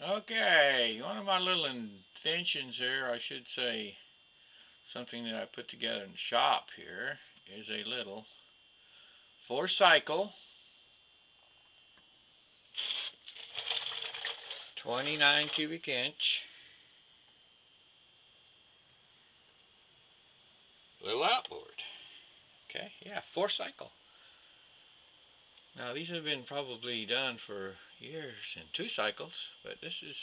Okay, one of my little inventions here, I should say something that I put together in the shop here, is a little 4-cycle 29 cubic inch little outboard. Okay, yeah, 4-cycle. Now these have been probably done for years in 2 cycles, but this is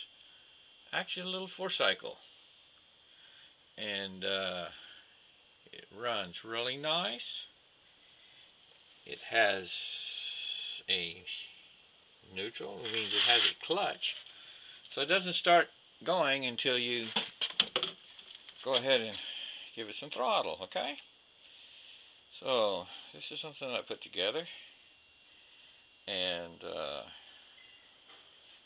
actually a little 4-cycle. And it runs really nice. It has a neutral, which means it has a clutch. So it doesn't start going until you go ahead and give it some throttle, okay? So this is something I put together. And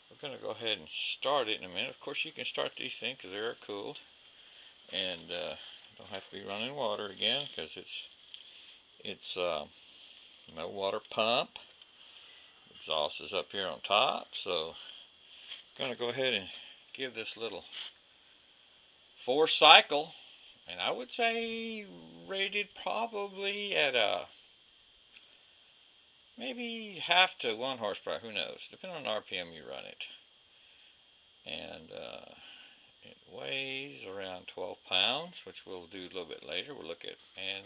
we're going to go ahead and start it in a minute. Of course, you can start these things because they're cooled. And don't have to be running water again because it's no water pump. Exhaust is up here on top, so I'm going to go ahead and give this little 4-cycle, and I would say rated probably at maybe half to 1 horsepower, who knows, depending on the RPM you run it. And it weighs around 12 pounds, which we'll do a little bit later. We'll look at and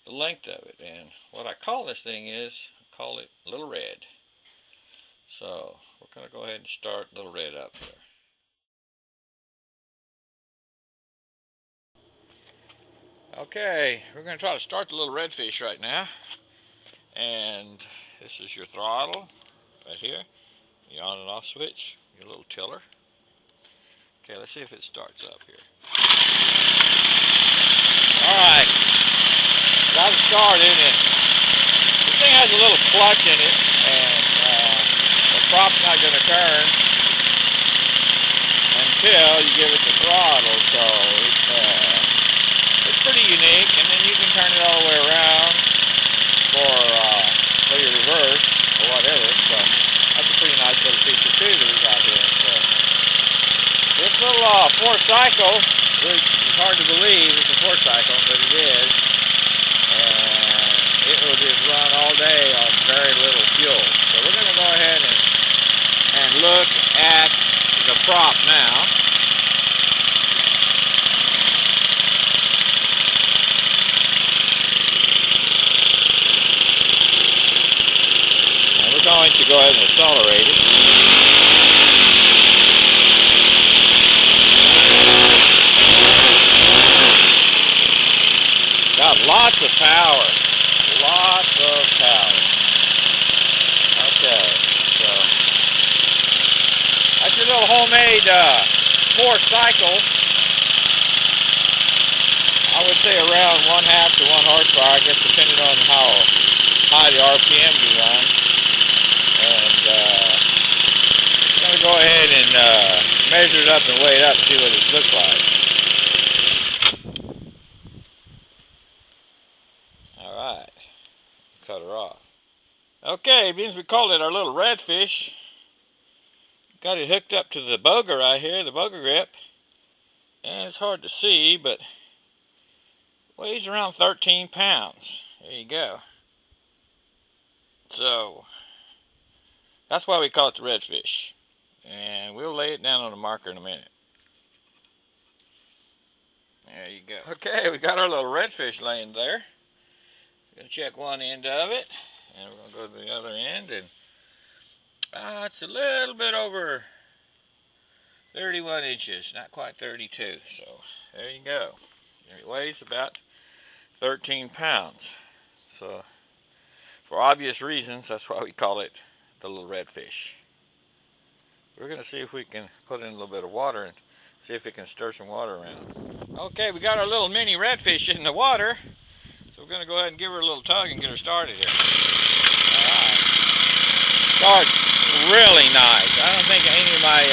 the length of it. And what I call this thing is, I call it Little Red. So we're going to go ahead and start Little Red up here. Okay, we're going to try to start the little redfish right now. And this is your throttle right here, your on and off switch, your little tiller. Okay, let's see if it starts up here. Alright, got it started, and this thing has a little clutch in it, and the prop's not going to turn until you give it the throttle, so it's pretty unique. And then you can turn it all the way around for your reverse or whatever, so that's a pretty nice little feature too that we got here. So this little 4-cycle, which is hard to believe it's a 4-cycle, but it is, and it will just run all day on very little fuel. So we're going to go ahead and look at the prop now. And we're going to go ahead and accelerate it. Got lots of power. Lots of power. Okay, so that's your little homemade 4-cycle. I would say around 1/2 to 1 horsepower, I guess, depending on how high the RPM you run. And I'm going to go ahead and measure it up and weigh it up and see what it looks like. Alright, cut her off. Okay, means we called it our little redfish. Got it hooked up to the boga right here, the boga grip. And it's hard to see, but weighs around 13 pounds. There you go. So that's why we call it the redfish. And we'll lay it down on the marker in a minute. There you go. Okay, we got our little redfish laying there. We're going to check one end of it, and we're going to go to the other end, and it's a little bit over 31 inches, not quite 32. So there you go. It weighs about 13 pounds. So for obvious reasons, that's why we call it the little redfish. We're going to see if we can put in a little bit of water and see if it can stir some water around. Okay, we got our little mini redfish in the water. So we're going to go ahead and give her a little tug and get her started here. Alright. Starts really nice. I don't think any of my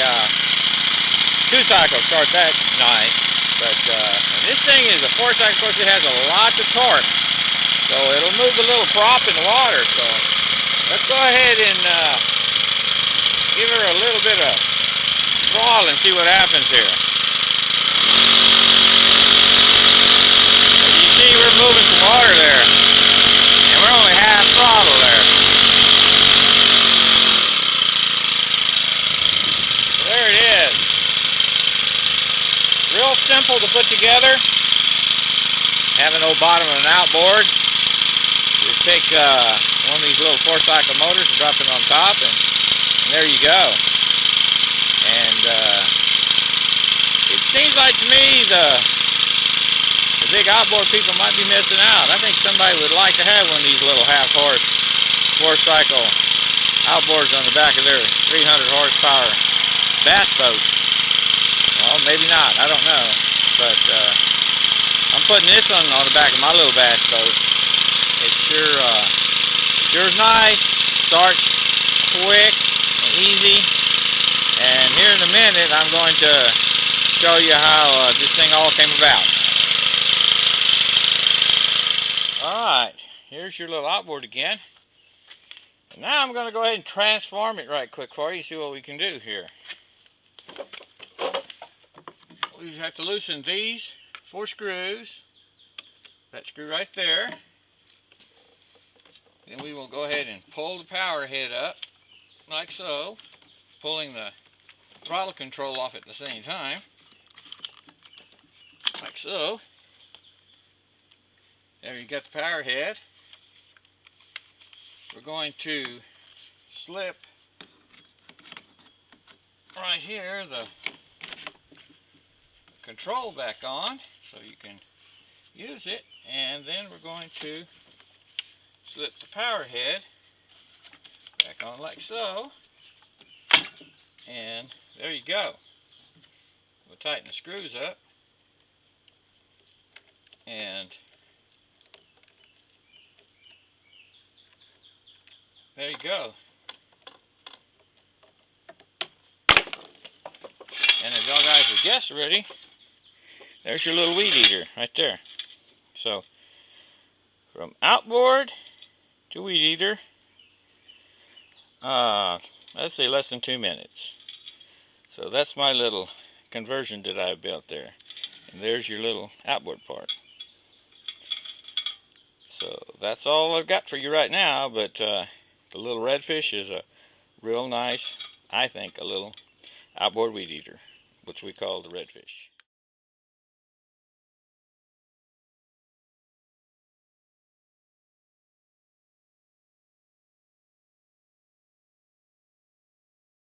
2-cycles start that nice. But this thing is a 4-cycle. Of course, it has a lot of torque. So it'll move the little prop in the water. So let's go ahead and give her a little bit of throttle and see what happens here. As you see, we're moving some water there, and we're only half throttle there. So there it is. Real simple to put together. Having no bottom of an outboard. Just take one of these little 4-cycle motors and drop it on top, and there you go. And it seems like to me the big outboard people might be missing out. I think somebody would like to have one of these little half-horse 4-cycle outboards on the back of their 300 horsepower bass boat. Well, maybe not. I don't know. But I'm putting this on the back of my little bass boat. It sure is nice. Starts quick and easy. And here in a minute, I'm going to show you how this thing all came about. Alright, here's your little outboard again. And now I'm going to go ahead and transform it right quick for you, see what we can do here. We just have to loosen these 4 screws. That screw right there. Then we will go ahead and pull the power head up, like so, pulling the throttle control off at the same time, like so. There you got the power head. We're going to slip right here the control back on so you can use it, and then we're going to slip the power head back on like so, and there you go. We'll tighten the screws up, and there you go. And if y'all guys have guessed already, there's your little weed eater right there. So from outboard to weed eater, let's say less than 2 minutes. So that's my little conversion that I built there. And there's your little outboard part. So that's all I've got for you right now, but the little redfish is a real nice, I think, a little outboard weed eater, which we call the redfish.